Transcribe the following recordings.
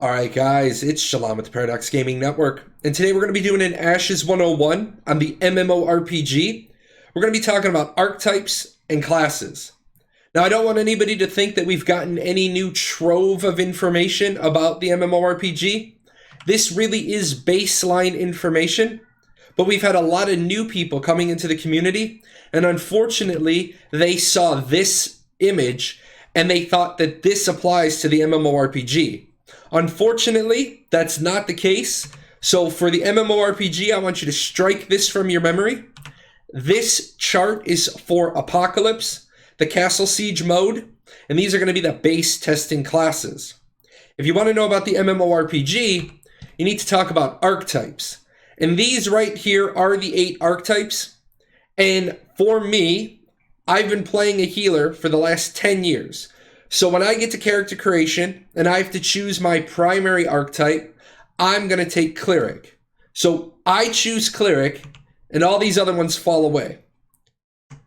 All right, guys, it's Jahlon with the Paradox Gaming Network, and today we're going to be doing an Ashes 101 on the MMORPG. We're going to be talking about archetypes and classes. Now, I don't want anybody to think that we've gotten any new trove of information about the MMORPG. This really is baseline information, but we've had a lot of new people coming into the community, and unfortunately, they saw this image and they thought that this applies to the MMORPG. Unfortunately, that's not the case. So for the MMORPG, I want you to strike this from your memory. This chart is for Apocalypse, the Castle Siege mode, and these are going to be the base testing classes. If you want to know about the MMORPG, you need to talk about archetypes. And these right here are the 8 archetypes. And for me, I've been playing a healer for the last 10 years. So when I get to character creation and I have to choose my primary archetype, I'm going to take Cleric. So I choose Cleric and all these other ones fall away.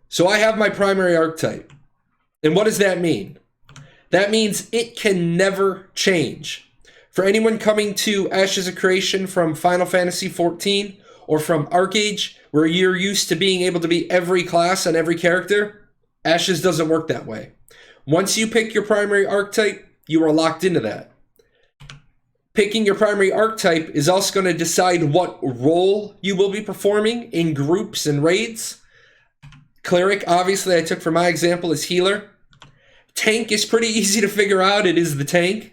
So I have my primary archetype. And what does that mean? That means it can never change. For anyone coming to Ashes of Creation from Final Fantasy XIV or from ArcAge, where you're used to being able to be every class on every character, Ashes doesn't work that way. Once you pick your primary archetype, you are locked into that. Picking your primary archetype is also going to decide what role you will be performing in groups and raids. Cleric, obviously, I took for my example as healer. Tank is pretty easy to figure out. It is the tank.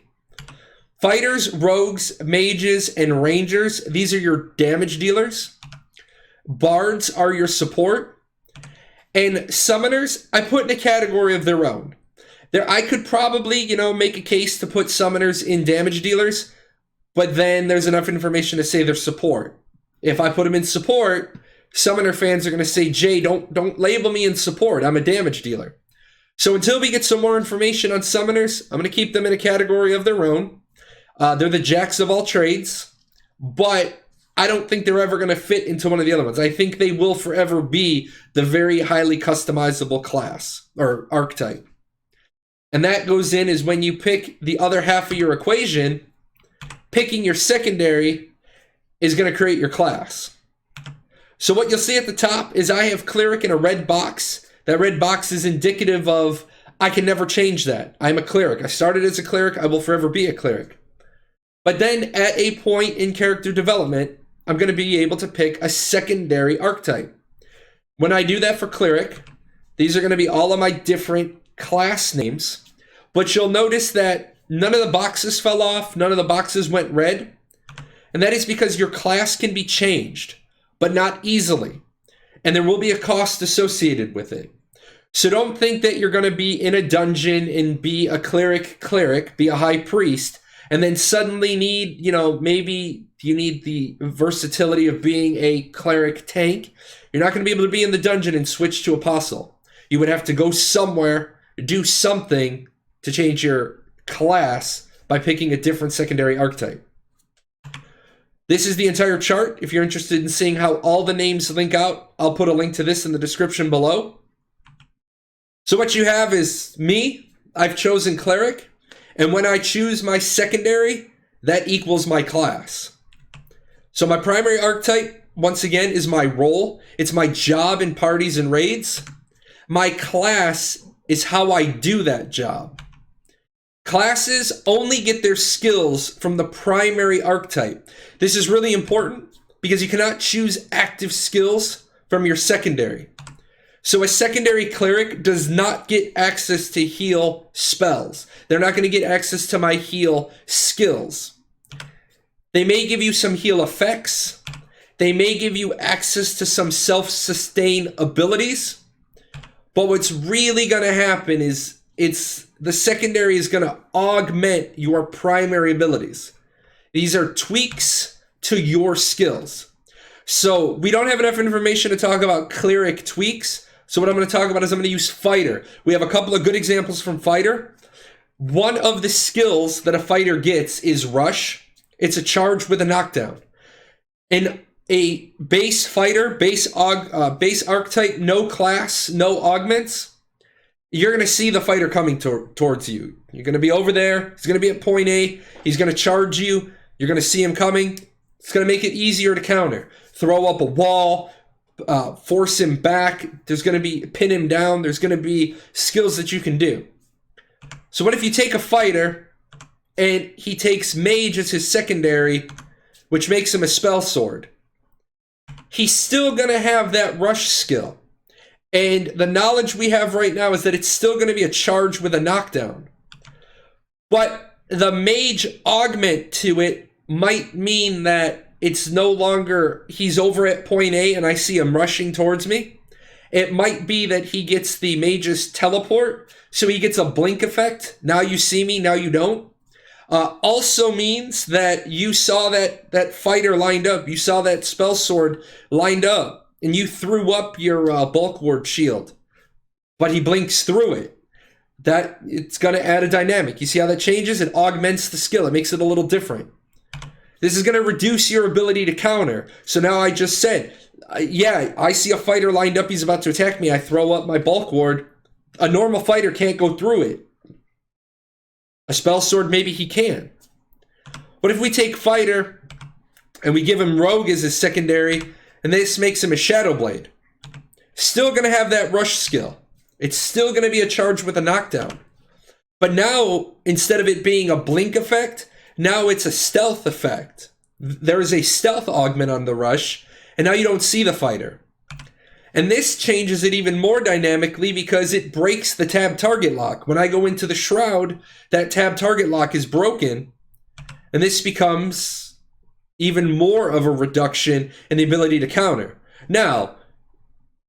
Fighters, rogues, mages, and rangers, these are your damage dealers. Bards are your support. And summoners, I put in a category of their own. I could probably, make a case to put summoners in damage dealers, but then there's enough information to say they're support. If I put them in support, summoner fans are going to say, Jay, don't label me in support. I'm a damage dealer. So until we get some more information on summoners, I'm going to keep them in a category of their own. They're the jacks of all trades, but I don't think they're ever going to fit into one of the other ones. I think they will forever be the very highly customizable class or archetype. And that goes in is when you pick the other half of your equation, picking your secondary is going to create your class. So what you'll see at the top is I have Cleric in a red box. That red box is indicative of I can never change that. I'm a Cleric. I started as a Cleric. I will forever be a Cleric. But then at a point in character development, I'm going to be able to pick a secondary archetype. When I do that for Cleric, these are going to be all of my different class names, but you'll notice that none of the boxes fell off, none of the boxes went red, and that is because your class can be changed, but not easily, and there will be a cost associated with it. So don't think that you're going to be in a dungeon and be a cleric, be a high priest, and then suddenly need, maybe you need the versatility of being a cleric tank. You're not going to be able to be in the dungeon and switch to apostle. You would have to go somewhere, do something to change your class by picking a different secondary archetype. This is the entire chart. If you're interested in seeing how all the names link out, I'll put a link to this in the description below. So what you have is me. I've chosen Cleric. And when I choose my secondary, that equals my class. So my primary archetype, once again, is my role. It's my job in parties and raids. My class is how I do that job. Classes only get their skills from the primary archetype. This is really important because you cannot choose active skills from your secondary. So a secondary cleric does not get access to heal spells. They're not going to get access to my heal skills. They may give you some heal effects. They may give you access to some self-sustain abilities. But what's really going to happen is the secondary is going to augment your primary abilities. These are tweaks to your skills. So we don't have enough information to talk about cleric tweaks. So what I'm going to talk about is I'm going to use fighter. We have a couple of good examples from fighter. One of the skills that a fighter gets is rush. It's a charge with a knockdown. And a base fighter, base archetype, no class, no augments, you're going to see the fighter coming towards you. You're going to be over there. He's going to be at point A. He's going to charge you. You're going to see him coming. It's going to make it easier to counter. Throw up a wall, force him back. There's going to be pin him down. There's going to be skills that you can do. So what if you take a fighter and he takes mage as his secondary, which makes him a spell sword? He's still going to have that rush skill. And the knowledge we have right now is that it's still going to be a charge with a knockdown. But the mage augment to it might mean that it's no longer he's over at point A and I see him rushing towards me. It might be that he gets the mage's teleport, so he gets a blink effect. Now you see me, now you don't. Also means that you saw that fighter lined up. You saw that spell sword lined up. And you threw up your bulk ward shield, but he blinks through it. That it's going to add a dynamic. You see how that changes? It augments the skill. It makes it a little different. This is going to reduce your ability to counter. So now I just said, yeah, I see a fighter lined up. He's about to attack me. I throw up my bulk ward. A normal fighter can't go through it. A spell sword, maybe he can. But if we take fighter and we give him rogue as his secondary, and this makes him a Shadow Blade, still going to have that rush skill. It's still going to be a charge with a knockdown. But now, instead of it being a blink effect, now it's a stealth effect. There is a stealth augment on the rush, and now you don't see the fighter. And this changes it even more dynamically because it breaks the tab target lock. When I go into the Shroud, that tab target lock is broken, and this becomes even more of a reduction in the ability to counter. Now,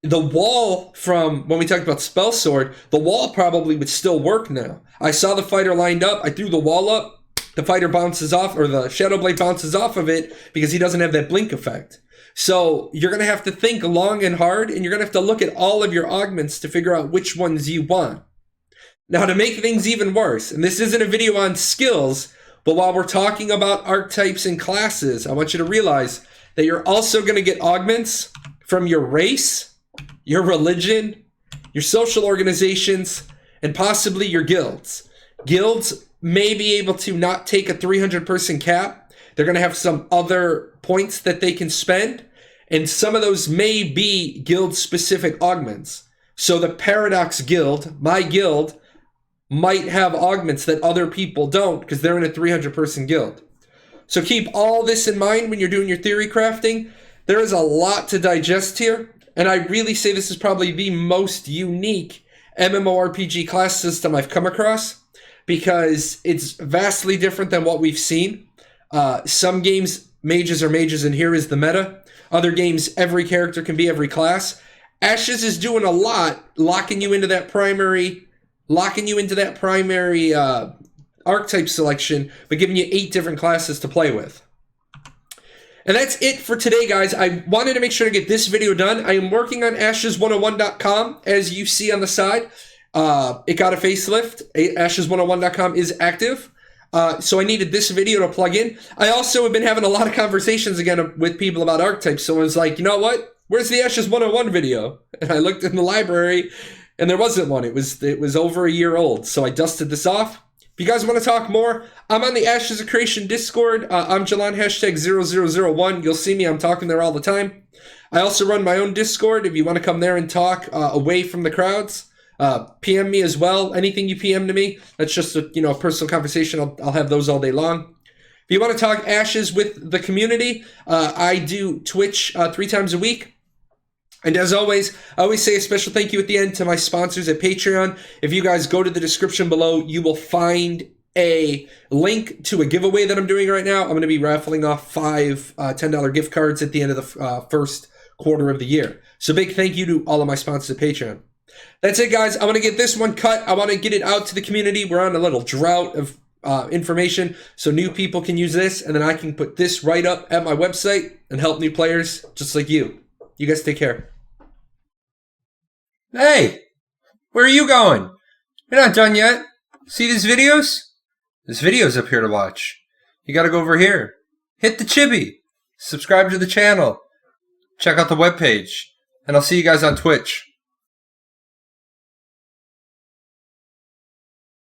the wall from when we talked about spell sword, the wall probably would still work now. I saw the fighter lined up. I threw the wall up. The fighter bounces off, or the Shadow Blade bounces off of it because he doesn't have that blink effect. So you're going to have to think long and hard, and you're going to have to look at all of your augments to figure out which ones you want. Now, to make things even worse, and this isn't a video on skills, but while we're talking about archetypes and classes, I want you to realize that you're also going to get augments from your race, your religion, your social organizations, and possibly your guilds. Guilds may be able to not take a 300-person cap. They're going to have some other points that they can spend, and some of those may be guild-specific augments. So the Paradox Guild, my guild, might have augments that other people don't because they're in a 300-person guild. So keep all this in mind when you're doing your theory crafting. There is a lot to digest here, and I really say this is probably the most unique MMORPG class system I've come across because it's vastly different than what we've seen. Some games, mages are mages, and here is the meta. Other games, every character can be every class. Ashes is doing a lot, locking you into that primary archetype selection, but giving you 8 different classes to play with. And that's it for today, guys. I wanted to make sure to get this video done. I am working on ashes101.com, as you see on the side. It got a facelift. Ashes101.com is active. So I needed this video to plug in. I also have been having a lot of conversations again with people about archetypes. So I was like, you know what? Where's the Ashes 101 video? And I looked in the library, and there wasn't one. It was over a year old. So I dusted this off. If you guys want to talk more, I'm on the Ashes of Creation Discord. I'm Jahlon, #0001. You'll see me. I'm talking there all the time. I also run my own Discord. If you want to come there and talk away from the crowds, PM me as well. Anything you PM to me, that's just a personal conversation. I'll have those all day long. If you want to talk Ashes with the community, I do Twitch 3 times a week. And as always, I always say a special thank you at the end to my sponsors at Patreon. If you guys go to the description below, you will find a link to a giveaway that I'm doing right now. I'm going to be raffling off 5 $10 gift cards at the end of the first quarter of the year. So big thank you to all of my sponsors at Patreon. That's it, guys. I want to get this one cut. I want to get it out to the community. We're on a little drought of information, so new people can use this, and then I can put this right up at my website and help new players just like you. You guys take care. Hey, where are you going? You're not done yet. See these videos? There's videos up here to watch. You gotta go over here. Hit the chibi. Subscribe to the channel. Check out the webpage. And I'll see you guys on Twitch.